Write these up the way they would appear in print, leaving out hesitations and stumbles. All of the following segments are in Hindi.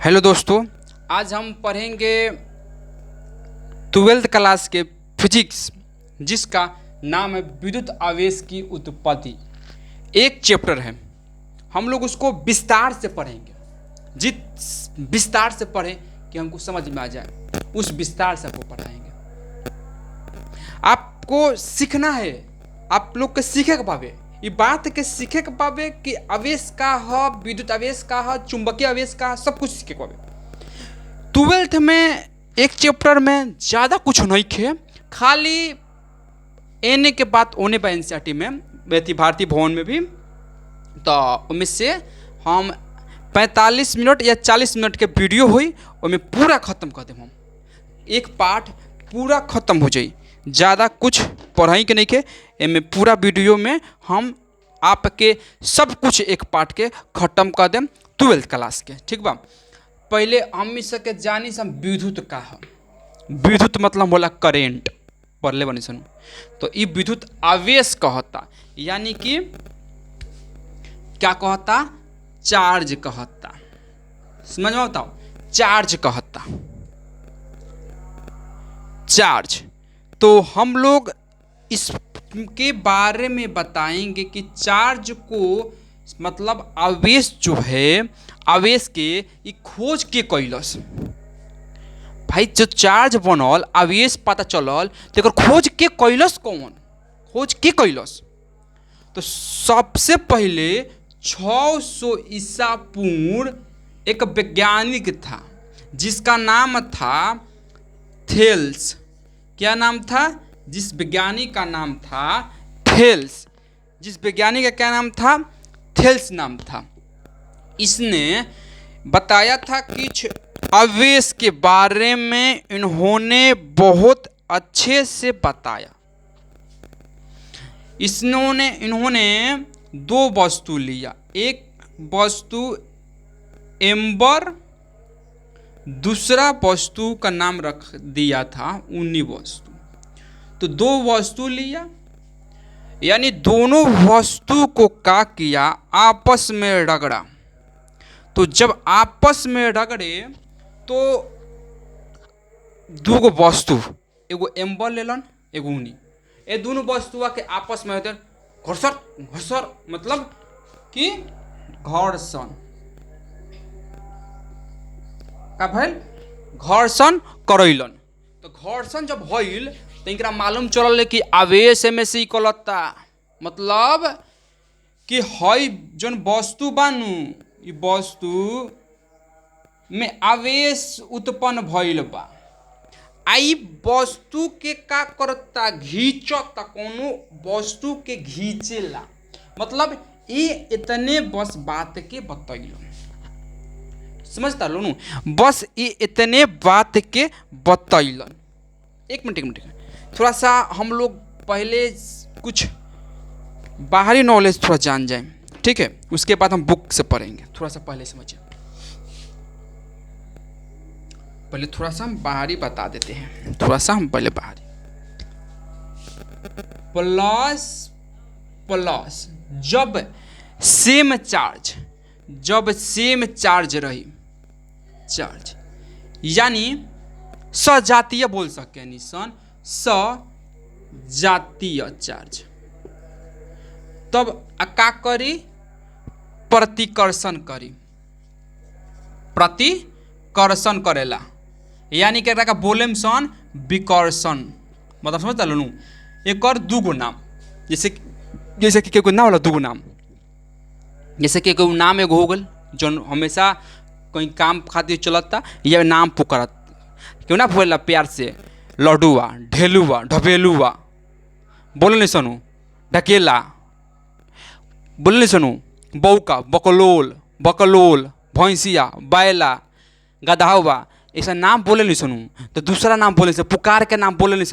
हेलो दोस्तों, आज हम पढ़ेंगे ट्वेल्थ क्लास के फिजिक्स, जिसका नाम है विद्युत आवेश की उत्पत्ति। एक चैप्टर है, हम लोग उसको विस्तार से पढ़ेंगे। जिस विस्तार से पढ़ें कि हमको समझ में आ जाए, उस विस्तार से आपको पढ़ाएंगे। आपको सीखना है, आप लोग के सीखे के पावे, ये बात के सीखे के पावे कि आवेश का है, विद्युत आवेश का है, चुंबकीय आवेश का है, सब कुछ सीखे के पावे। ट्वेल्थ में एक चैप्टर में ज़्यादा कुछ नहीं खे, खाली एने के बाद ओने पर एनसीईआरटी में बेती भारती भवन में भी, तो उनमें से हम 45 मिनट या 40 मिनट के वीडियो हुई, उनमें पूरा ख़त्म कर दें। हम एक पार्ट पूरा ख़त्म हो जाए, ज़्यादा कुछ पढ़ाई के नहीं के, इनमें पूरा वीडियो में हम आपके सब कुछ एक पार्ट के ख़त्म कर दें ट्वेल्थ क्लास के। ठीक बा, पहले हम सके जानी सम विद्युत का है। विद्युत मतलब बोला करेंट, पढ़ले बनी सुन। तो ये विद्युत आवेश कहता, यानी कि क्या कहता, चार्ज कहता। समझ में बताओ, चार्ज कहता, चार्ज। तो हम लोग इसके बारे में बताएंगे कि चार्ज को मतलब आवेश जो है, आवेश के ये खोज के कैलस। भाई जो चार्ज बनल, आवेश पता चलल, तो खोज के कैलस कौन, खोज के कैलस? तो सबसे पहले 600 ईसा पूर्व एक वैज्ञानिक था, जिसका नाम था थेल्स। क्या नाम था? जिस वैज्ञानिक का नाम था थेल्स। जिस वैज्ञानिक का क्या नाम था? थेल्स नाम था। इसने बताया था कुछ आवेश के बारे में, इन्होंने बहुत अच्छे से बताया। इन्होंने दो वस्तु लिया, एक वस्तु एम्बर, दूसरा वस्तु का नाम रख दिया था उन्नी वस्तु। तो दो वस्तु लिया, यानी दोनों वस्तु को क्या किया, आपस में रगड़ा। तो जब आपस में रगड़े तो दो वस्तु, एगो एम्बर लेलन, एगो उन्नी, ये दोनों वस्तुआ के आपस में होते घर्षण। घर्षण मतलब कि घर्षण का भइल, घर्षण करैलन। तो घर्षण जब भइल तो इनका मालूम चलल कि आवेश में से निकलता, मतलब कि हई जौन वस्तु बानू, ई वस्तु में आवेश उत्पन्न भइल बा। आई वस्तु के का करता, घींचता, कोनो वस्तु के घींचेला। मतलब ये इतने बस बात के बतैलन, समझता लो नू, बस ये इतने बात के बतैलन। एक मिनट थोड़ा सा हम लोग पहले कुछ बाहरी नॉलेज थोड़ा जान जाएं, ठीक है? उसके बाद हम बुक से पढ़ेंगे। थोड़ा सा पहले समझिए, पहले थोड़ा सा हम बाहरी बता देते हैं। थोड़ा सा हम पहले बाहरी, प्लस प्लस जब सेम चार्ज रही, चार्ज यानी सजातीय बोल सके निशान, सजातीय चार्ज, तब का करी, प्रतिकर्षण करी, प्रतिकर्षण करेला, यानी कि का बोलेम सन विकर्षण। मतलब समझता लो, एक और दूगो नाम, जैसे कि कोई ना होला दूगो नाम, जैसे कि कोई नाम एगो हो गल जो हमेशा कोई काम खातिर चलता, यह नाम पुकारत, क्यों ना बोला प्यार से, लड्डुआ, ढेलुआ, ढबेलुआ, बोले नहीं सुनू, ढकेला, बोले नहीं सुनू, बौका, बकलोल, बकलोल, भैंसिया, बैला, गधावा, ऐसा नाम बोले नहीं सुनू। तो दूसरा नाम बोले से, पुकार के नाम बोले नहीं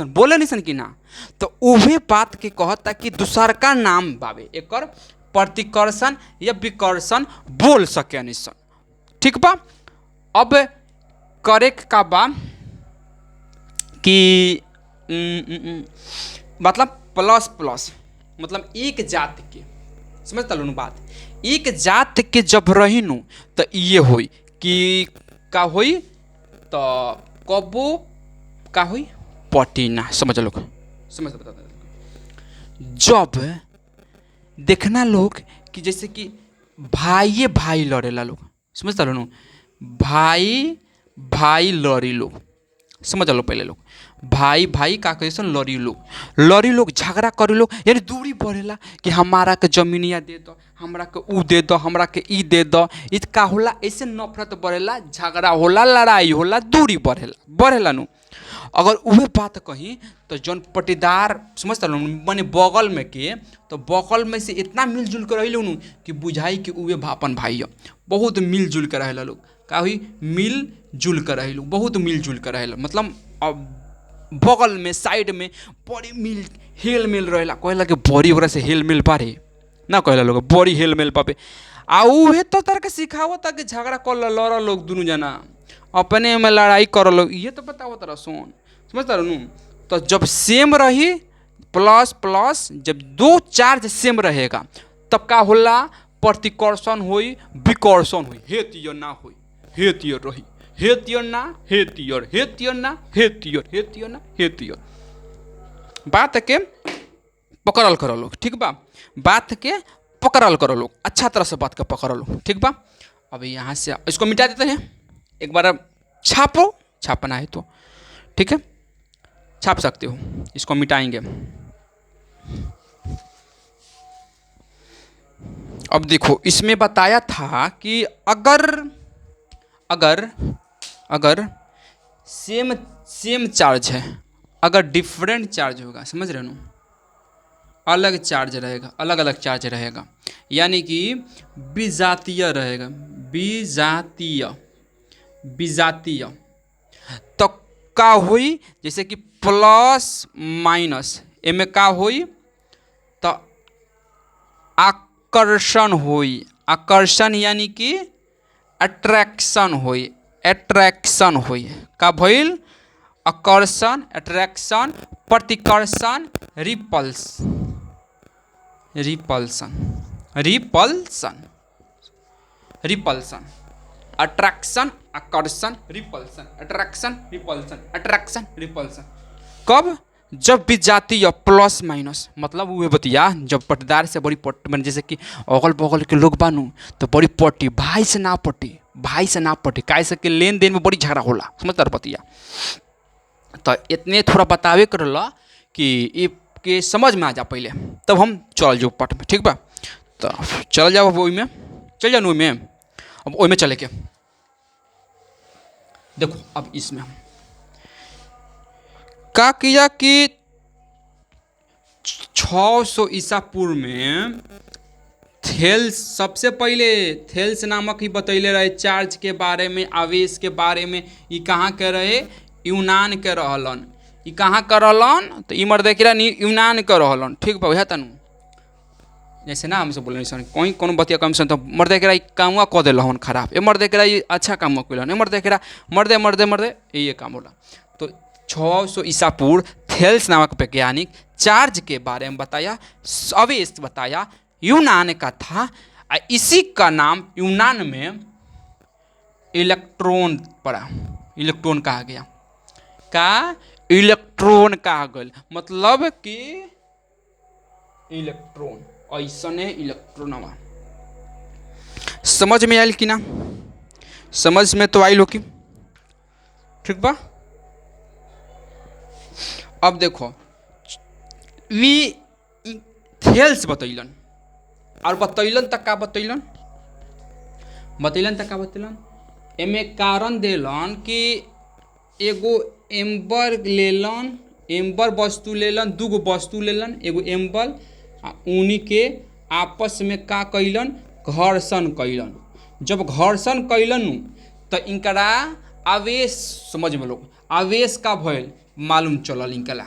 सन कि ना। तो उहे बात के कहता कि दूसर का नाम बावे, एक प्रतिकर्षण या विकर्षण बोल सके नहीं सन। ठीक बा, अब करे का बा कि मतलब प्लस प्लस मतलब एक जात के, समझता लो बात, एक जात के जब रही नु तो ये होई कि का होई तो कबो का होई पटी ना। समझ लोग, समझ बता जब देखना लोग कि जैसे कि भाई भाई लड़ेला लोग, समझता लो, भाई भाई लड़ी लोग, समझ लो पहले लोग भाई भाई का कैसे लड़ी लोग झगड़ा करी लोग, यानी दूरी बढ़ेला कि हमारा के जमीनिया दे दो, हमरा के ऊ दे दो, हमरा के ई दे दो, इत का होला, ऐसे नफरत बढ़ेला, झगड़ा होला, लड़ाई होला, दूरी बढ़ेला नु। अगर उहे बात कही तो जौन पटीदार समझता लो माने बगल में के, तो बगल में से इतना मिलजुल कर रही नु कि बुझाई कि उहे अपन भाई, बहुत मिलजुल कर रहेला लोग, का हुई मिलजुल कर रही लोग, बहुत मिलजुल कर रहेला, मतलब अब बगल में साइड में बड़ी मिल हेल मिल रहेला, कहला कि बड़ी ओकरा से हेल मिल पारे ना, कहला लोग बड़ी हेल मिल पावे। आ उहे तो तरह के सिखावत कि झगड़ा कर लड़ लोग दोनों जना अपने में लड़ाई कर लोग, ये तो बताओ तरह सोन, समझता रहूँ। तो जब सेम रही प्लस प्लस, जब दो चार्ज सेम रहेगा तब का होला प्रतिकर्षण होई विकर्षण होई, हेतियर ना होई हेतियर रही, हेतियर ना हेतियर, हेतियर ना हेतियर, हेतियर ना हेतियर। बात के पकड़ल करो लोग, ठीक बा, बात के पकड़ल करो लोग, अच्छा तरह से बात के पकड़ लो, ठीक बा। अब यहाँ से इसको मिटा देते हैं, एक बार छापो, छापना है तो ठीक है छाप सकते हो, इसको मिटाएंगे। अब देखो इसमें बताया था कि अगर अगर अगर सेम चार्ज है, अगर डिफरेंट चार्ज होगा, समझ रहे हो, अलग चार्ज रहेगा, अलग अलग चार्ज रहेगा, यानी कि विजातीय रहेगा, विजातीय विजातीय, तो का हुई जैसे कि प्लस माइनस एमे का हुई तो आकर्षण हुई, आकर्षण यानी कि अट्रैक्शन हुई, अट्रैक्शन हुई, का भइल आकर्षण, अट्रैक्शन, प्रतिकर्षण, repulse, repulsion, repulsion, repulsion, attraction, आकर्षण, repulsion, attraction, repulsion, attraction, repulsion. कब? जब विजातीय प्लस माइनस, मतलब वो बतिया जब पटदार से बड़ी पट मैंने जैसे कि अगल बगल के लोग बानू तो बड़ी पटी, भाई से ना पटी, भाई से ना पटी, काहे से कि लेन देन में बड़ी झगड़ा होला, समझता बतिया। तो इतने थोड़ा बतावे करला कि ये के समझ में आ जा पहले, तब हम चल जाओ पट में, ठीक बा। तो चल जाओ वो में, चल जाओ में, अब ओई में चले के देखो। अब इसमें हम का किया कि 600 ईसा पूर्व में थेल्स, सबसे पहले थेल्स नामक ही बतैले रहे चार्ज के बारे में, आवेश के बारे में। ये कहाँ के रहे? यूनान के रहलन। ये कहाँ के रहलन? तो इमर देख रहा यूनान के रहलन, ठीक बा। वह तनु जैसे ना हमसे बोले कोई कोनो बतिया कम से तो मर देख रहा कामुआ कह दिल हन खराब, ए मर देख रहा ये अच्छा काम कैलन, मर देख रहा मर्दे मर्दे मर्दे ये काम होला। तो 600 ईसा पूर्व थेल्स नामक वैज्ञानिक चार्ज के बारे में बताया, आवेश बताया, यूनान का था। इसी का नाम यूनान में इलेक्ट्रॉन पड़ा, इलेक्ट्रॉन कहा गया, का इलेक्ट्रॉन कहा गया, मतलब कि इलेक्ट्रॉन ऐसने इलेक्ट्रॉन। समझ में आयल कि ना? समझ में तो आयल हो कि, ठीक बा। अब देखो वी थेल्स बतैलन और बतैलन तक का बतैलन, बतैलन तक का बतैलन, एमे कारण देलन कि एगो एम्बर लेलन, एम्बर वस्तु लेलन, दूगो वस्तु लेलन, एगो एम्बर, उन्हीं के आपस में का कैलन? घर्षण कैलन। जब घर्षण कैलन तो इनकरा आवेश, समझ में लोग आवेश का भइल मालूम चलल, इनकला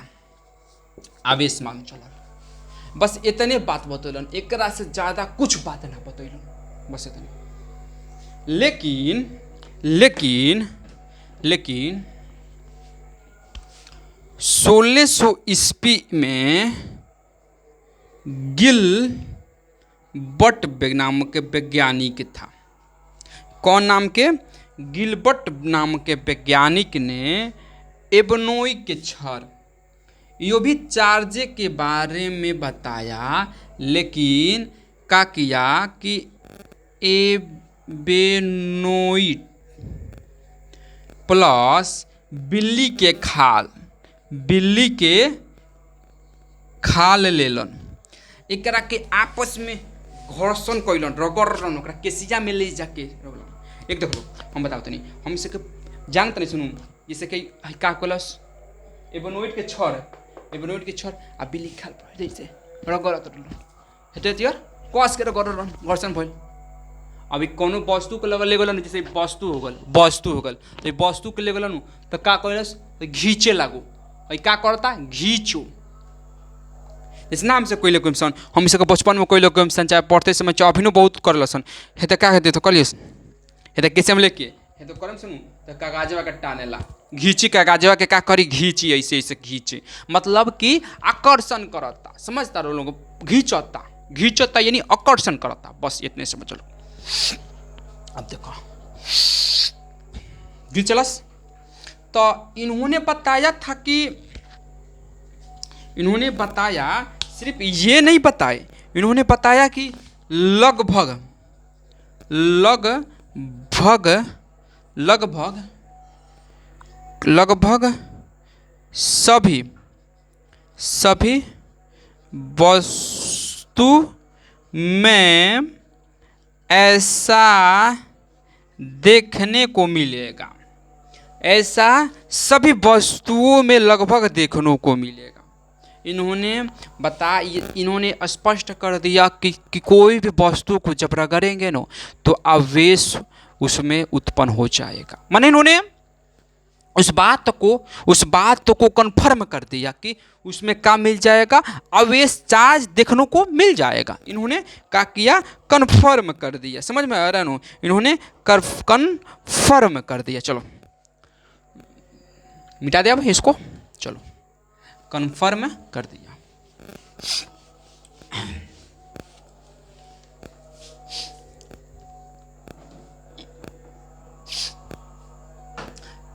आवेश मालूम चलल। बस इतने बात बतैलन, एकरा से ज़्यादा कुछ बात ना बतैलन, बस इतने। लेकिन लेकिन लेकिन 1600 ईस्वी में गिलबर्ट नाम के वैज्ञानिक था। कौन नाम के? गिलबर्ट नाम के वैज्ञानिक ने एबनोई के क्षर यो भी चार्जे के बारे में बताया, लेकिन क्या किया कि एबेनोइड प्लस बिल्ली खाल लेलन, एकरा के आपस में घर्षण कैलन, रगड़लन, ओकरा केसिया में ले जाके रगड़लन। एक देख लो, हम बताओ तनी, हम से जानते नहीं सुनू, जैसे कि का कलस एबेनोइड के छर आ बिल्ली खाल पर जैसे रगड़त रहलन, हेते यार कस के रगड़लन, घर्षण भइल। अभी कोनो वस्तु के ले गलन, जैसे वस्तु हो गल, तो वस्तु के ले गलन तो का कैलस, तो घींचे लागो, का करता घींचो। इस नाम से कोई लोग सन, हम इसके बचपन में कोई लोग सन, चाहे पढ़ते समय चाहे अभिनव बहुत कर सन, हेते क्या कहते तो कलियस, हेते कैसे हम लेके हे तो करम सुनू, तो कागजवा के टानेला, घींची कागजवा के का करी, घींची ऐसे ऐसे घींचे, मतलब कि आकर्षण करता, समझता रो लोग, घींचता यानी आकर्षण करता, बस इतने समझ लो। अब देखो घींचलस, तो इन्होंने बताया सिर्फ ये नहीं बताए, इन्होंने बताया कि लगभग सभी वस्तु में ऐसा देखने को मिलेगा, ऐसा सभी वस्तुओं में लगभग देखने को मिलेगा। इन्होंने स्पष्ट कर दिया कि कोई भी वस्तु को जब रगड़ेंगे ना तो आवेश उसमें उत्पन्न हो जाएगा। माने इन्होंने उस बात को कन्फर्म कर दिया कि उसमें क्या मिल जाएगा, आवेश चार्ज देखने को मिल जाएगा। इन्होंने क्या किया, कन्फर्म कर दिया। समझ में आ रहा है ना, इन्होंने कन्फर्म कर दिया। चलो मिटा दिया अब इसको, चलो कन्फर्म कर दिया।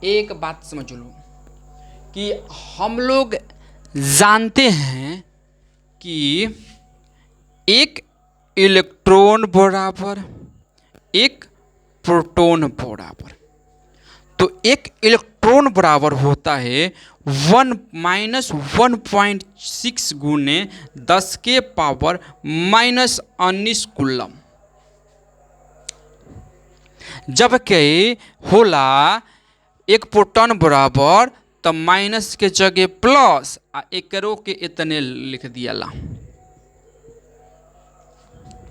एक बात समझ लो कि हम लोग जानते हैं कि एक इलेक्ट्रॉन बराबर एक प्रोटॉन बराबर, तो एक इलेक्ट्रॉन बराबर होता है 1-1.6 गुने 10 के पावर -19 कूलम, जबकि होला एक प्रोटॉन बराबर तो माइनस के जगह प्लस आ एकरो के इतने लिख दियाला।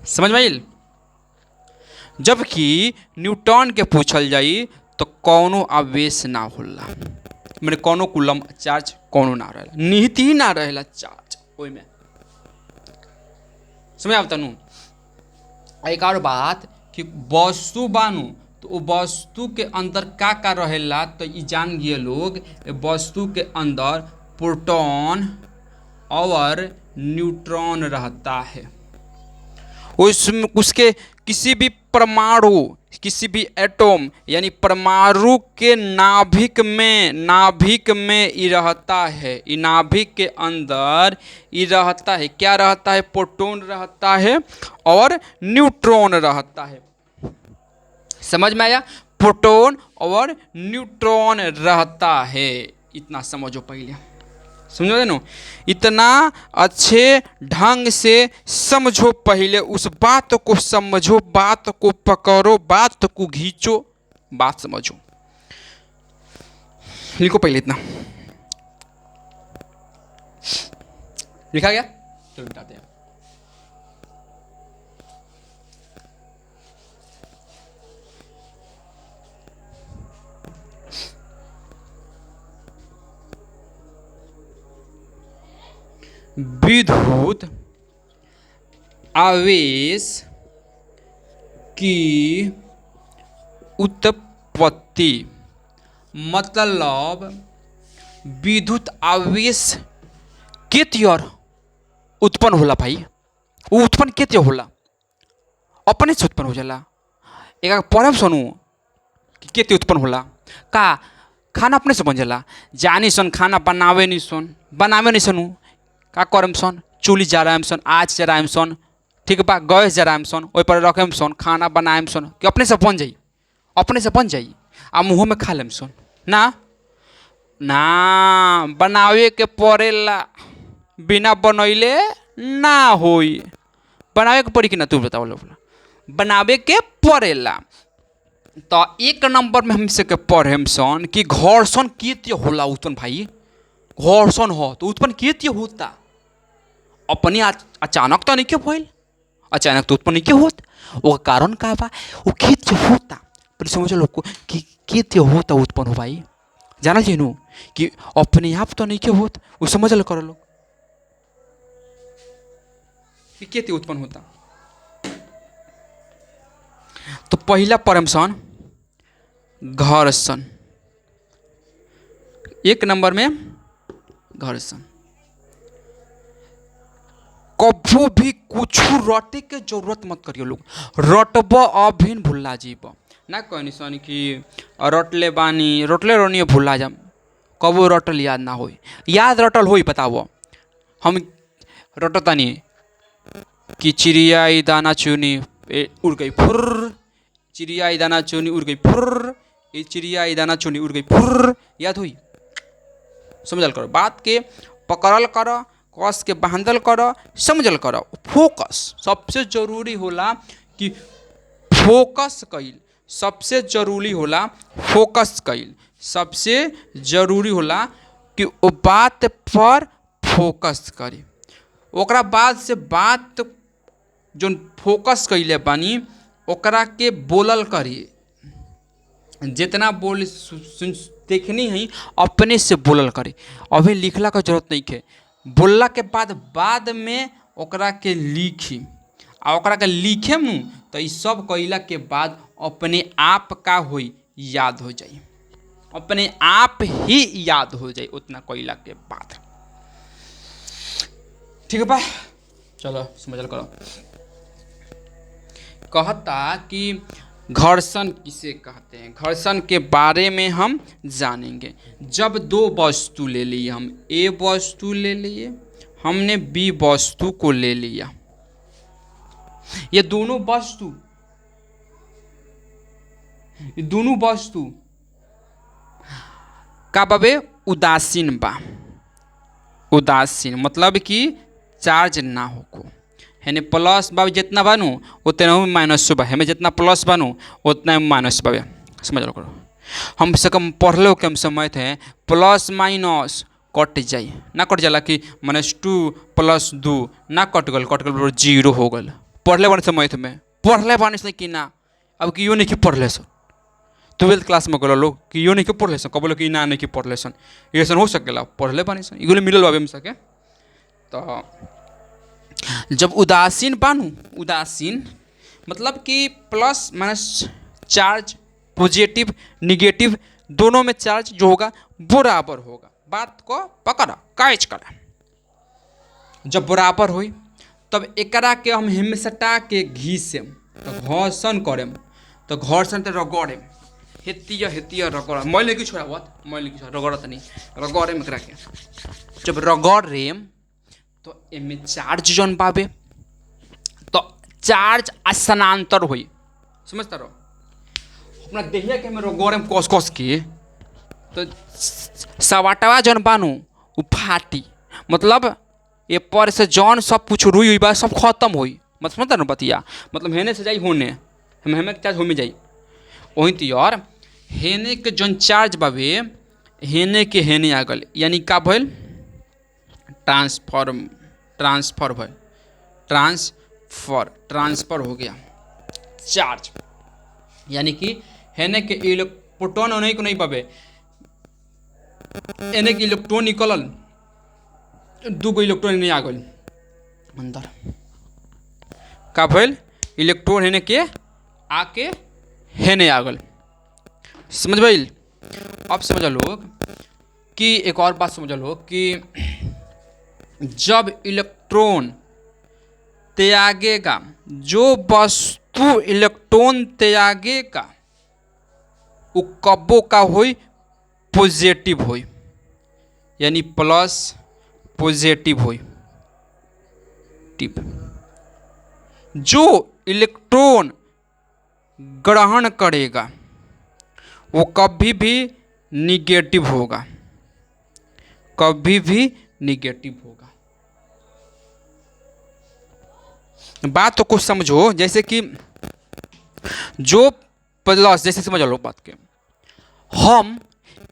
समझ में आइल? जबकि न्यूटन के पूछल जाई तो कौनो आवेश ना होला, मैंने कौनो कूलम चार्ज कौनो ना रहेला, निहित ही ना रहेला चार्ज ओई में। समझ आवता नु? एक और बात कि वस्तु बानू तो वस्तु के अंदर का रहेला, तो ये जान गए लोग, वस्तु के अंदर प्रोटॉन और न्यूट्रॉन रहता है। उसके किसी भी परमाणु, किसी भी एटॉम यानी परमाणु के नाभिक में ये रहता है, ये नाभिक के अंदर ये रहता है। क्या रहता है? प्रोटॉन रहता है और न्यूट्रॉन रहता है। समझ में आया? प्रोटॉन और न्यूट्रॉन रहता है, इतना समझो पहले। समझो ना, इतना अच्छे ढंग से समझो पहले, उस बात को समझो, बात को पकड़ो, बात को खींचो, बात समझो। लिखो पहले इतना। लिखा गया? चलो मिटाते हैं। विद्युत आवेश की उत्पत्ति, मतलब विद्युत आवेश के त्योर उत्पन्न होला भाई। वो उत्पन्न के त्योर होला? अपने से उत्पन्न हो जाला। एक पढ़ब सुनू कि केते उत्पन्न होला का खाना अपने से बन जाला जानी सन खाना बनावे नहीं सन का करम सन चूल्ही जराएम सन आँच जराएम सन ठीक बा गैस जराएम सन ओहि पर रखेम सन खाना बनाएम सन कि अपने से बन जाई आ मुँह में खा लेम सन ना ना बनावे के पड़ेला बिना बनैले ना होई बनावे के पड़ी कि ना तू बताओ लोग बनावे के पड़ेला तो एक नंबर में हमसे के पढ़ेम सन कि घर्षण केते होला उत्पन्न भाई घर्षण हो तो उत्पन्न केते होता अपने अचानक तो नहीं के भइल अचानक तो उत्पन्न नहीं के होत वो कारण का बा वो केते होता पर समझ लो कि केते होता उत्पन्न हो भाई जानल जेनु कि अपने आप तो नहीं के होत वो समझ लो कर लो कि केते उत्पन्न होता तो पहला पढ़ेम सन घर्षण एक नंबर में घर्षण कभू भी कुछ रटे के जरूरत मत करियो लोग रटब अभिन भुला जीव ना कहनी सन कि रटले बानी रटले रहनी भुला जाम कबो रटल याद ना होई याद रटल होई बताओ हम रटतानी कि चिड़िया दाना चुनी उड़ गई फुर्र चिड़िया दाना चुनी उड़ गई फुर्र ये चिड़िया दाना चुनी उड़ गई फुर्र याद हुई समझल करो बात के पकड़ल करो कस के बांधल करो समझल करो फोकस सबसे जरूरी होला कि फोकस कईल सबसे जरूरी होला फोकस कईल सबसे जरूरी होला कि वो बात पर फोकस करी ओकरा बाद से बात जो फोकस कइले बानी ओकरा के बोलल करी जितना बोल देखनी है अपने से बोलल करी अभी लिखला का जरूरत नहीं है बोलला के बाद में ओकरा के लिखी आ ओकरा के लिखेम नु तो ये सब कइला के बाद अपने आप का होई याद हो जाई अपने आप ही याद हो जाई उतना कइला के बाद ठीक है बा चलो समझल करो कहता कि घर्षण किसे कहते हैं घर्षण के बारे में हम जानेंगे जब दो वस्तु ले लिए हम ए वस्तु ले लिए हमने बी वस्तु को ले लिया ये दोनों वस्तु का बाबे उदासीन बा उदासीन मतलब कि चार्ज ना होको यानी प्लस बा जितना बानू उतना में माइनस बा हमें जितना प्लस बानू उतना में माइनस बा समझ लो करो हम से कम पढ़ के हम समय थे प्लस माइनस कट जाए ना कट जाला कि -2 + 2 ना कट गल 0 हो गल पढ़ले बने समय में पढ़ले बानी से कि ना अब कि यो नहीं कि पढ़ले सन 12th क्लास में गलो लोग कि यो नहीं कि पढ़ले सन कबो कि ना नहीं कि पढ़ले सन ये सन हो सकेला पढ़ले बानी सन इगोले मिलल बाबे में सके तो जब उदासीन बानू उदासीन मतलब कि plus minus charge positive negative दोनों में चार्ज जो होगा बराबर होगा बात को पकड़ा कैच करा जब बराबर हुई तब एकरा के हम हिमसटा के घीसे तो घर्षण करेम तो घर्षण तो रगड़ेम हेतिया रगड़ मैंने कि छोड़ा बात मैंने कि रगड़त नहीं रगड़ेम एकरा के जब रगड़ रेम तो इनमें चार्ज जौन पावे तो चार्ज स्थानांतर हुई समझता रहो अपना देहिया के मेरे गोरे में कस के तो सवाटवा जौन बानू वो फाटी मतलब ये पर से जौन सब कुछ रुई हुई बा सब खत्म हुई मतलब समझता ना बतिया मतलब हेने से जाई होने हमें चार्ज होने जाई वही तो यार हेने के जौन चार्ज बावे हेने के हेने आ गल यानी का भइल ट्रांसफर भइल ट्रांसफर हो गया चार्ज यानी कि हेने के प्रोटॉन होने को नहीं पावे एने के इलेक्ट्रॉन निकलल 2 इलेक्ट्रॉन नहीं आ गल अंदर का भइल इलेक्ट्रॉन हेने के आके हेने आ गल समझ भइल अब समझ लोग कि एक और बात समझ लो कि जब इलेक्ट्रॉन त्यागेगा जो वस्तु इलेक्ट्रॉन त्यागेगा उ कब्बो का होई पॉजिटिव होई, यानी प्लस पॉजिटिव होई। जो इलेक्ट्रॉन ग्रहण करेगा वो कभी भी निगेटिव होगा, कभी भी निगेटिव होगा। बात तो कुछ समझो, जैसे कि जो प्लस, जैसे समझ लो बात के, हम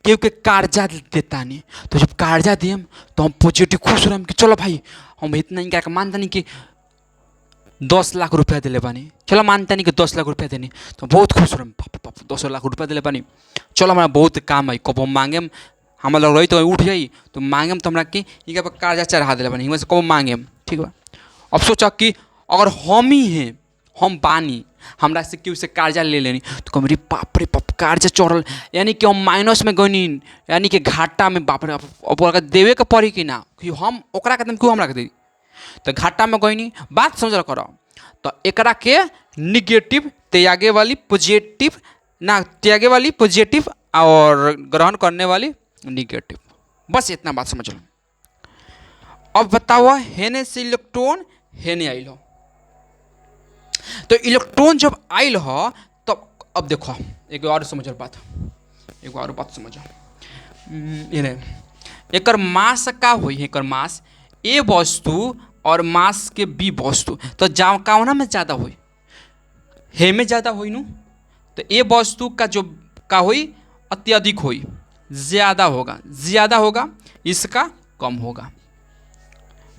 केहू के कर्जा देता नहीं, तो जब कर्जा दिए तो हम पॉजिटिव खुश रह कि चलो भाई हम इतना ही क्या मानता नहीं कि 10 लाख रुपया दिले बानी, चलो मानता नहीं कि 10 लाख रुपया देनी, तो बहुत खुश रह, 10 लाख रुपया दिले बानी, चलो हमारा बहुत काम है, कब हम मांगे हमारा रही तो उठ जाई, तो मांगे तो हमारा कि कर्जा चढ़ा दिले बानी, कब मांगे, ठीक बा। अब सोचा कि अगर हम ही हैं, हम बानी, हमरा से केहू से कर्जा ले लेनी, तो कम रे बाप रे बाप कर्जा चढ़ल, यानी कि हम माइनस में गनी, यानी कि घाटा में, बाप रे अब देवे के पड़ी कि ना, कि हम ओकरा के क्यों हमरा के दे, तो घाटा में गई। बात समझ करो, तो एकरा के निगेटिव त्यागे वाली पॉजिटिव ना, त्यागे वाली पॉजिटिव और ग्रहण करने वाली निगेटिव, बस इतना बात समझ लो। अब बताओ हेने से इलेक्ट्रॉन हेने आइल हो, तो इलेक्ट्रॉन जब आइल हो तो अब देखो एक और समझ बात, एक और बात समझो, एक मास का हुई, एक मास ए वस्तु और मास के बी वस्तु, तो जाओ कौना में ज़्यादा हुई, हे में ज़्यादा हुई नू, तो ए वस्तु का जो का हुई अत्यधिक हुई, ज़्यादा होगा, ज़्यादा होगा, इसका कम होगा।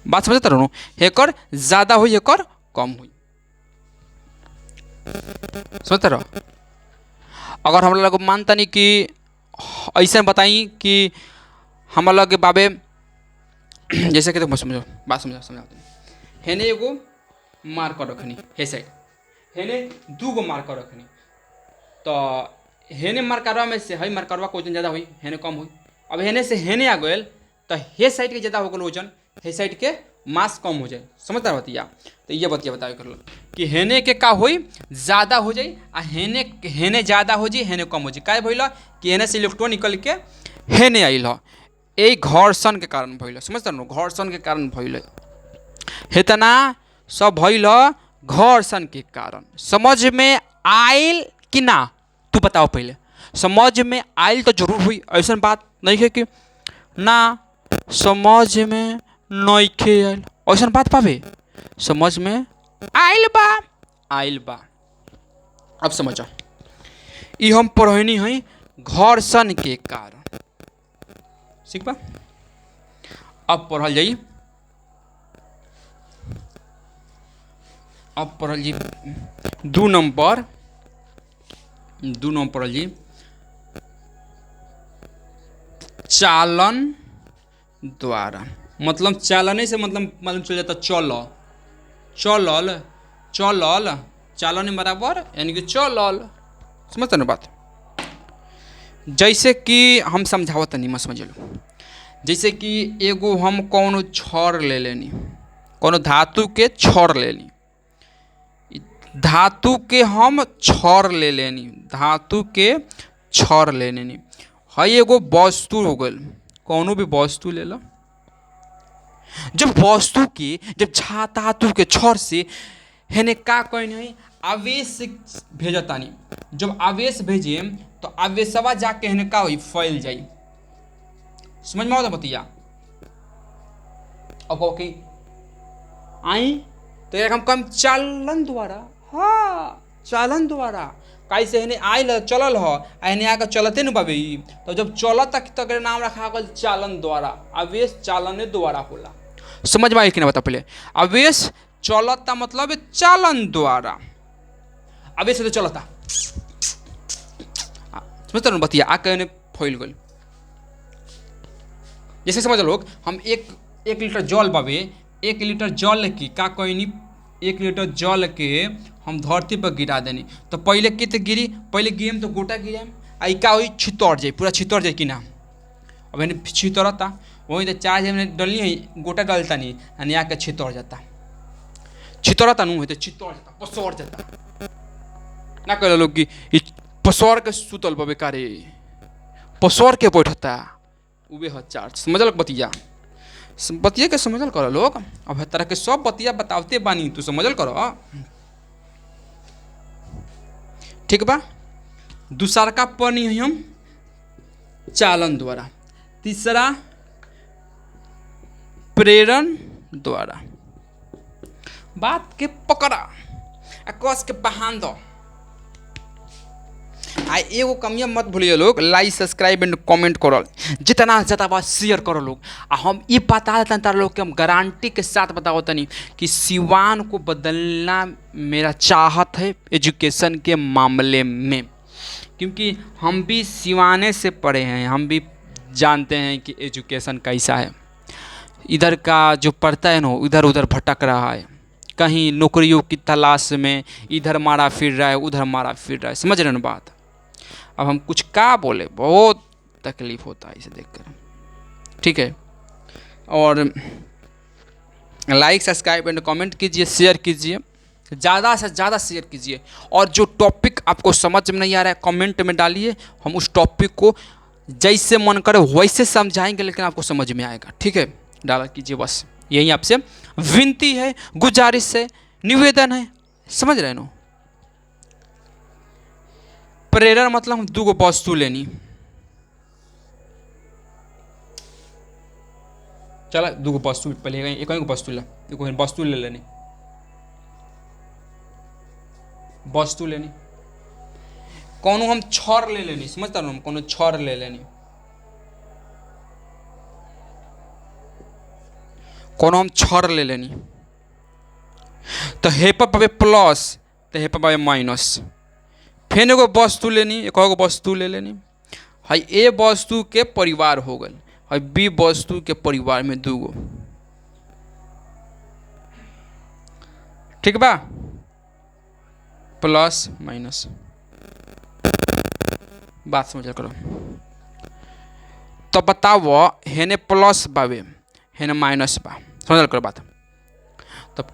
बात समझते रहो, हेकर ज़्यादा हुई, हेकर कम हुई, समझते रहो। अगर हम लोग मानता नहीं कि ऐसे बताई कि हम लोग के बाबे जैसे कि तो समझो बात समझा हेने एगो मार्कर रखनी, हे साइड हेने दूगो मार्कर रखनी, तो हेने मार्करवा में से हई मार्करवा के वजन ज़्यादा हुई, हेने कम हुई। अब हेने से हेने आ गए तो हे साइड के ज़्यादा हो गल वजन, हे साइड के मास कम हो जाए, समझता बतिया। तो ये बतिया बताओ कर लो कि हेने के का हुई ज़्यादा हो जाए, आ हेने हेने ज़्यादा हो जाए, हेने कम हो जाए, क्या भइल कि हेने से इलेक्ट्रॉन निकल के हेने आइल, यही घर्षण के कारण भइल, समझता न, घर्षण के कारण भइल, हेतना सब भइल घर्षण के कारण। समझ में आइल कि ना, तू बताओ पहले, समझ में आइल तो जरूर हुई, ऐसा बात नहीं है कि ना समझ में नहीं खे आइल, ऐसा बात पावे, समझ में आइल बा, आइल बा। अब समझो ई हम पढ़नी है घर्षण के कारण, ठीक बा। अब पढ़ल जाई, अब पढ़ल जी 2 नंबर पढ़ल जी चालन द्वारा, मतलब चालने से मतलब चल जाता चल, चलल चलल, चालन बराबर यानी कि चलल, समझते ना बात। जैसे कि हम समझावत नहीं, मत समझ लो, जैसे कि एगो हम कौन छड़ ले लेनी, कौन धातु के छड़ ले ली, धातु के हम छड़ ले लेनी, धातु के छड़ ले लेनी, है एगो वस्तु हो गल, कौनो भी वस्तु ले लो। जब वस्तु की जब धातु के छड़ से हेने का कहनी है आवेश भेजतानी, जब आवेश भेजे तो आवेशवा जाके हेने का हुई फैल जाई, समझ में आता बतिया। अब ओके आई तो एक हम कम चालन द्वारा, हाँ चालन द्वारा, कैसे हेने आइल चलल हो, हेने आकर चलते न पाबे, तो जब चलत तक नाम रखा गल चालन द्वारा, आवेश चालने द्वारा होला, समझ में आई कि ना बता पहले। आवेश चलता मतलब चालन द्वारा, आवेश तो चलता, समझते ना बतिया, आके हेने फैल गल। जैसे समझ लो हम एक लीटर जल पावे, 1 लीटर जल की का कहनी, 1 लीटर जल के हम धरती पर गिरा देनी, तो पहले कित गिरी, पहले गिरम तो गोटा गिरम, आई का हुई छितर जाए, पूरा छितर जाए कि ना। अब इन्हें छितरता वही तो 4 जब डलनी है गोटा डलता नहीं, यानी आके छितर जाता, छितरता नू है तो छितर जाता, पसर जाता ना, कह लोग कि पसौर के सुतल बा बेकारे, पसौर के बैठता उबे ह चार्ज। समझल बतिया, बतिया के समझल करो लोग। अब तरह के सब बतिया बतावते बानी, तू समझल करो, ठीक बा। दूसरा का पढ़नी है हम चालन द्वारा, तीसरा प्रेरण द्वारा। बात के पकड़ा आ कस के बहान दो। आ एगो कमिया मत भूलिए लोग, लाइक सब्सक्राइब एंड कमेंट करो, जितना ज़्यादा बात शेयर करो लोग। आ हम ये बता देते हैं तार लोग कि हम गारंटी के साथ बताओ तनी कि सिवान को बदलना मेरा चाहत है एजुकेशन के मामले में, क्योंकि हम भी सिवाने से पढ़े हैं, हम भी जानते हैं कि एजुकेशन कैसा है। इधर का जो पढ़ता है ना इधर उधर भटक रहा है, कहीं नौकरियों की तलाश में इधर मारा फिर रहा है, उधर मारा फिर रहा है। समझ रहे ना बात। अब हम कुछ का बोले, बहुत तकलीफ होता है इसे देखकर, ठीक है। और लाइक सब्सक्राइब एंड कमेंट कीजिए, शेयर कीजिए, ज़्यादा से ज़्यादा शेयर कीजिए। और जो टॉपिक आपको समझ में नहीं आ रहा है कमेंट में डालिए, हम उस टॉपिक को जैसे मन करे वैसे समझाएंगे, लेकिन आपको समझ में आएगा, ठीक है। डाला कीजिए, बस यही आपसे विनती है, गुजारिश है, निवेदन है। समझ रहे नो। प्रेरण मतलब हम दूगो वस्तु लेनी, चला दूगो वस्तु पहले एक वस्तु ला, देखो वस्तु ले लेनी, वस्तु लेनी। कोनो हम छर ले लेनी, समझता ना, हम कोनो छर ले लेनी, कोनो हम छर ले लेनी, तो हे पर पावे प्लस, तो हे पर पावे माइनस। फिर एगो वस्तु लेनी, एक और वस्तु ले लेनी। है ए वस्तु के परिवार हो गए, है बी वस्तु के परिवार में दूगो, ठीक बा, प्लस माइनस। बात समझ करो। तो बताओ हेने प्लस बावे हेने माइनस बा, समझ करो बात। तब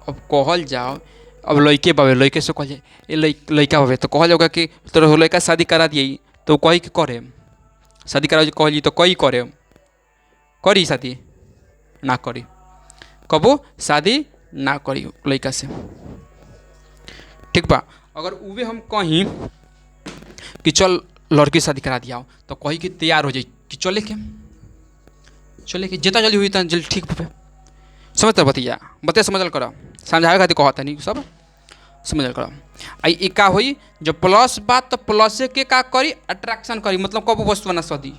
अब कहल जाओ, अब लड़के बावे, लड़के से कहल जाए ये लड़का बावे, तो कहल जाओगा कि तो लड़का शादी करा दिए, तो कही कि करे शादी करा कहली, तो कही करे करी शादी ना करी, कबो शादी ना करी लड़का से, ठीक बा। अगर उवे हम कहीं कि चल लड़की शादी करा दिया, तो कही कि तैयार हो जाए कि चले के जितना जल्दी हुई उतना जल्दी, ठीक पे। समझते बतिया समझल करो, समझावे खातिर कहता नहीं सब समझल करो। आई का हुई जब प्लस बात, तो प्लस के का करी अट्रैक्शन करी, मतलब कब वस्तु ना सदी,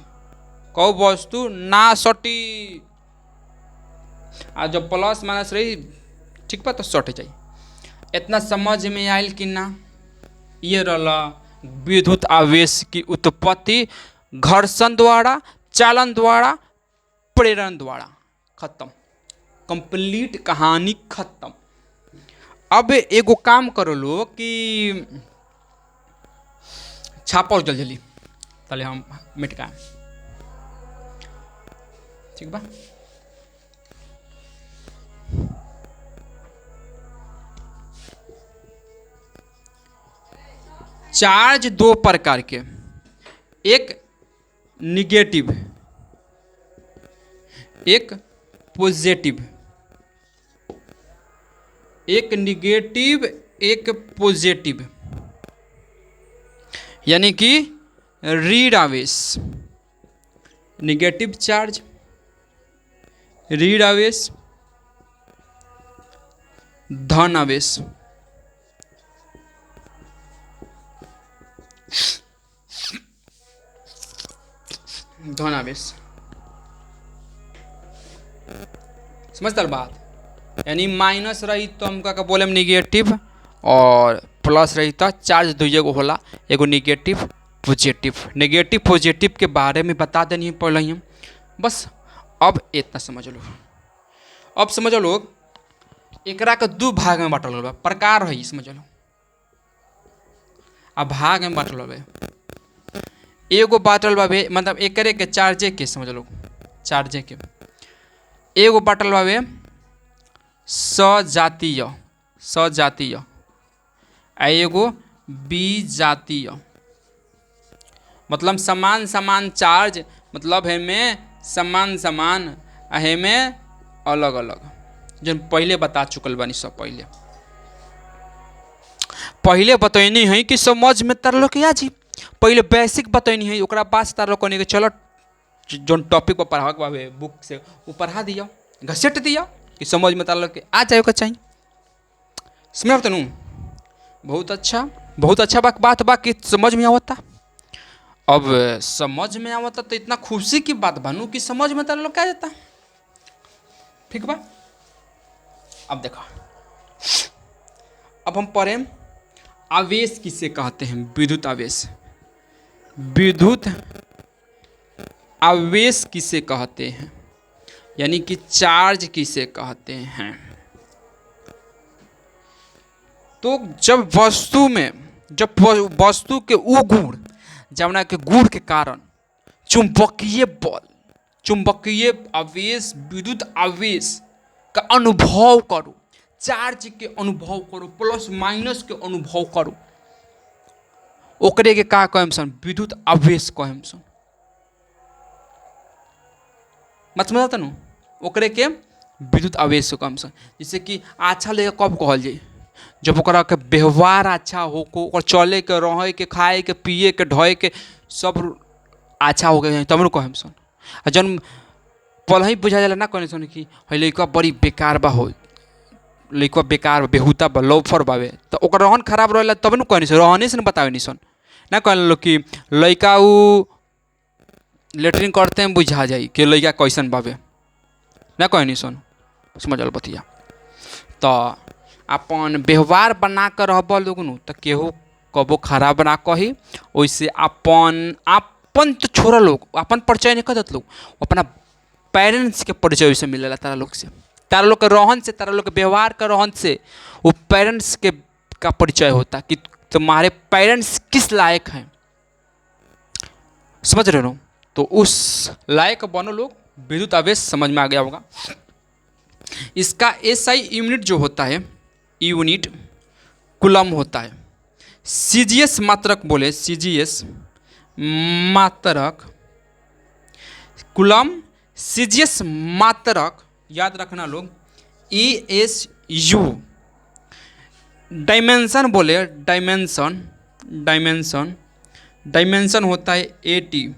कब वस्तु ना सटी। आ जब प्लस माइनस रही, ठीक बा, तो सट जाए। इतना समझ में आयल कि ना। ये रहा विद्युत आवेश की उत्पत्ति घर्षण द्वारा, चालन द्वारा, प्रेरण द्वारा। खत्म, कंप्लीट कहानी खत्म। अब एगो काम करो लो कि छापो जल्दी ताले हम मिटका, ठीक बा। चार्ज दो प्रकार के, एक निगेटिव एक पॉजिटिव, एक निगेटिव एक पॉजिटिव, यानी कि ऋण आवेश, निगेटिव चार्ज, ऋण आवेश, धन आवेश। धन आवेश, समझता बात। यानी माइनस रही तो हम का बोले निगेटिव, और प्लस रही तो चार्ज दुइगो होला, एगो निगेटिव पॉजिटिव। नेगेटिव पॉजिटिव के बारे में बता देनी पहले ही हम, बस अब इतना समझ लो। अब समझ लो एकरा के दो भाग में बांटल बा, प्रकार है समझ लो। अब भाग में बांटल बा, एगो बांटल बावे मतलब एकरे के चार्जे के, समझ लो चार्जे के। एगो बांटल बावे सजातीय, सजातीय, आ एगो विजातीय, मतलब समान समान चार्ज, मतलब है में समान समान, है में अलग अलग, जो पहले बता चुकल बानी सब। पहले बतैनी है कि समझ में तार लोग आ जी, पहले बेसिक बतैनी है, ओकरा बाद तार लोग कहने के चलो जो टॉपिक पर पढ़ा के बुक से वो पढ़ा दिया, घसीट दिया कि समझ में तार लोग के आ जाए चाहिए। समझ तनू बहुत अच्छा बात बा कि समझ में आवता। अब समझ में आवता तो इतना खुशी की बात बनू कि समझ में तार लोग क्या जाता। ठीक बा, अब देखो, अब हम पढ़ें आवेश किसे कहते हैं। विद्युत आवेश, विद्युत आवेश किसे कहते हैं, यानी कि चार्ज किसे कहते हैं। तो जब वस्तु के वो गुण, जमुना के गुण के कारण चुंबकीय बल, चुंबकीय आवेश, विद्युत आवेश का अनुभव करो, चार्ज के अनुभव करो, प्लस माइनस के अनुभव करो, ओकरे के का कहम सन, विद्युत आवेश कहम सन। मतलब तनु ओकरे के विद्युत आवेश कहम सन। जैसे कि अच्छा लगे कब कहल जाए, जब ओकरा के व्यवहार अच्छा हो, ओकर चले के, रहे के, खाए के, पिए के, ढोए के सब अच्छा हो गए तब न कहम सन। आ जन पल ही बुझा जाला ना कहने सन कि है लइका बड़ी बेकार बा, हो लइका बेकार बेहुता बा, लोफर बावे, तो ओकर रहन खराब रहेला तब न कहनी सन, रहने से न बतावे नहीं सन। ना कहल लो कि लइका उ लेटरिन करते हैं बुझा जाई कि लइका कैसन बावे, ना कहनी सन। समझल बतिया। तो अपन व्यवहार बना कर रहब लोग नु तो केहू कबो खराब ना कही। वैसे अपन तो छोड़ा लोग अपन परिचय नहीं करत, लोग अपना पेरेंट्स के परिचय से मिलेला तारा लोग से, तारा लोग के रहन से, तारा लोग के व्यवहार के रहन से वो पेरेंट्स के का परिचय होता कि तुम्हारे पेरेंट्स किस लायक हैं। समझ रहे हो? तो उस लायक बनो लोग। विद्युत आवेश समझ में आ गया होगा। इसका एसआई यूनिट जो होता है, यूनिट कूलम होता है। सीजीएस मात्रक बोले, सीजीएस मात्रक, कूलम सीजीएस मात्रक याद रखना लोग। ESU डायमेंशन बोले, डायमेंशन होता है 80,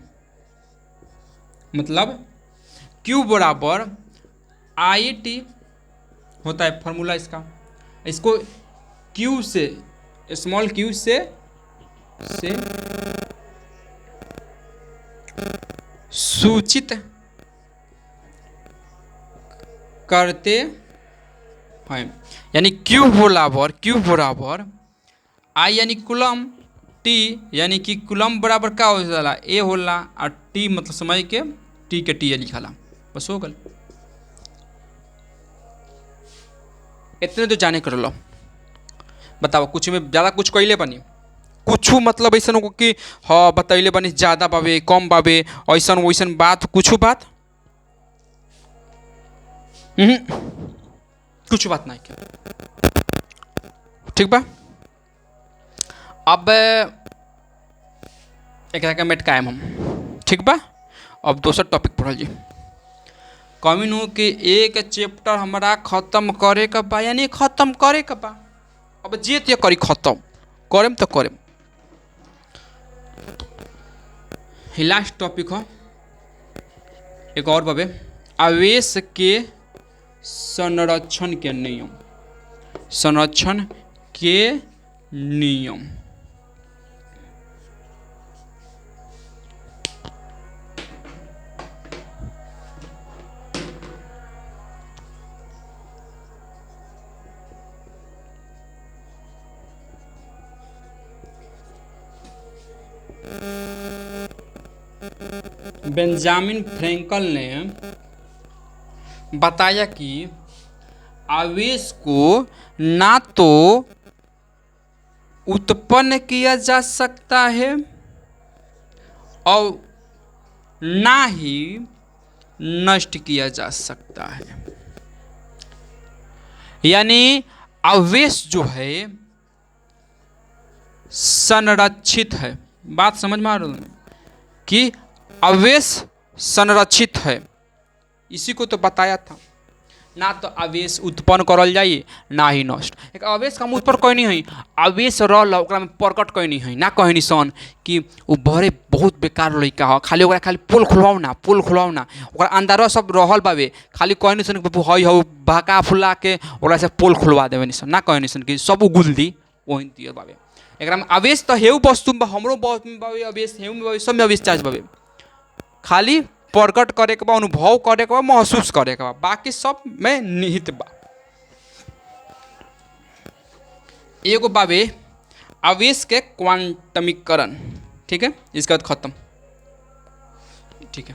मतलब Q बराबर IT होता है फॉर्मूला इसका। इसको Q से, स्मॉल q से सूचित करते हैं, यानी Q बराबर I यानी कूलम, T यानी कि कूलम बराबर का हो जाला A होला, और T मतलब समय के T के T लिखाला, बस हो गल। इतने तो जाने कर लो। बताओ कुछ में ज़्यादा कुछ कैले बनी, कुछ मतलब ऐसा हो कि हाँ बतैले बनी ज़्यादा बावे कम बावे, ऐसा वैसन बात, कुछ बात कुछ बात नहीं क्या। ठीक बा। अब एक मेट कायम हम, ठीक बा। अब दूसरा टॉपिक पढ़ल जी। कमीन हो कि एक चैप्टर हमारा खत्म करे का बा, यानी खत्म करे का बा। अब जे ते करी खत्म करेम तो करेम। लास्ट टॉपिक हो एक और बाबे, आवेश के संरक्षण के नियम, संरक्षण के नियम। बेंजामिन फ्रैंकल ने बताया कि आवेश को ना तो उत्पन्न किया जा सकता है और ना ही नष्ट किया जा सकता है। यानी आवेश जो है संरक्षित है। बात समझ में आ रही है? कि आवेश संरक्षित है, इसी को तो बताया था। ना तो आवेश उत्पन्न करल जाइए ना ही नष्ट। एक आवेश का हम उत्पन्न कोई नहीं है, आवेश रहल ओकरा में प्रकट कोई नहीं है। ना कहनी सन कि वो बड़े बहुत बेकार लड़का हो, खाली ओकरा खाली पोल खुलवाओ ना, पोल खुलवाओ ना, ओकरा अंदर सब रहल बावे, खाली कहनी सन कि हई हो बहका फुला के ओकरा से पोल खुलवा देवे सन। ना कहनी सन कि सब उगुल दी वही दिए बावे। एकरा में आवेश तो हेउ वस्तु में हमरो बहुत में बावे आवेश, हेउ में बावे, सब में आवेश चार्ज बावे, खाली प्रकट करे के बा, अनुभव करे के बा, महसूस करे के बा, बाकी सब में निहित बा। एगो बावे आवेश के क्वांटमीकरण, ठीक है, इसके बाद खत्म, ठीक है।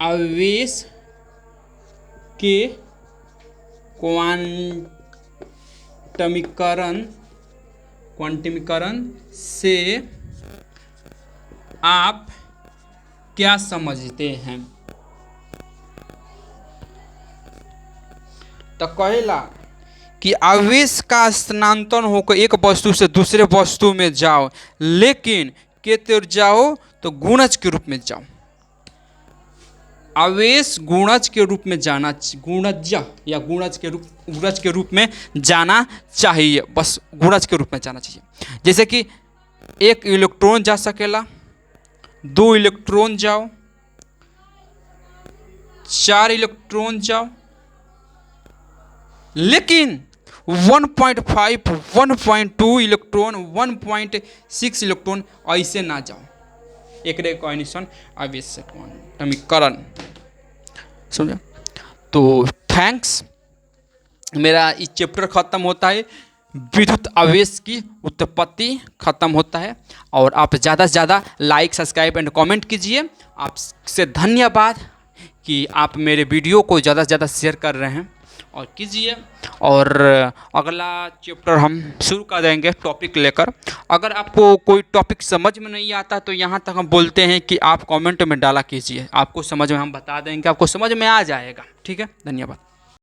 आवेश के क्वांटमीकरण से आप क्या समझते हैं? तो कहेला कि आवेश का स्थानांतरण होकर एक वस्तु से दूसरे वस्तु में जाओ, लेकिन के तेर जाओ तो गुणज के रूप में जाओ। आवेश गुणज के रूप में जाना, गुणज या गुणज के रूप में जाना चाहिए, बस गुणज के रूप में जाना चाहिए। जैसे कि एक इलेक्ट्रॉन जा सकेला, 2 इलेक्ट्रॉन जाओ, 4 इलेक्ट्रॉन जाओ, लेकिन 1.5, 1.2 इलेक्ट्रॉन, 1.6 इलेक्ट्रॉन ऐसे ना जाओ। एक कहनीसन आवेश क्वांटमीकरण, समझा? तो थैंक्स, मेरा इस चैप्टर खत्म होता है, विद्युत आवेश की उत्पत्ति खत्म होता है। और आप ज़्यादा से ज़्यादा लाइक, सब्सक्राइब एंड कमेंट कीजिए। आपसे धन्यवाद कि आप मेरे वीडियो को ज़्यादा से ज़्यादा शेयर कर रहे हैं और कीजिए। और अगला चैप्टर हम शुरू कर देंगे टॉपिक लेकर। अगर आपको कोई टॉपिक समझ में नहीं आता तो यहाँ तक हम बोलते हैं कि आप कमेंट में डाला कीजिए, आपको समझ में हम बता देंगे, आपको समझ में आ जाएगा। ठीक है, धन्यवाद।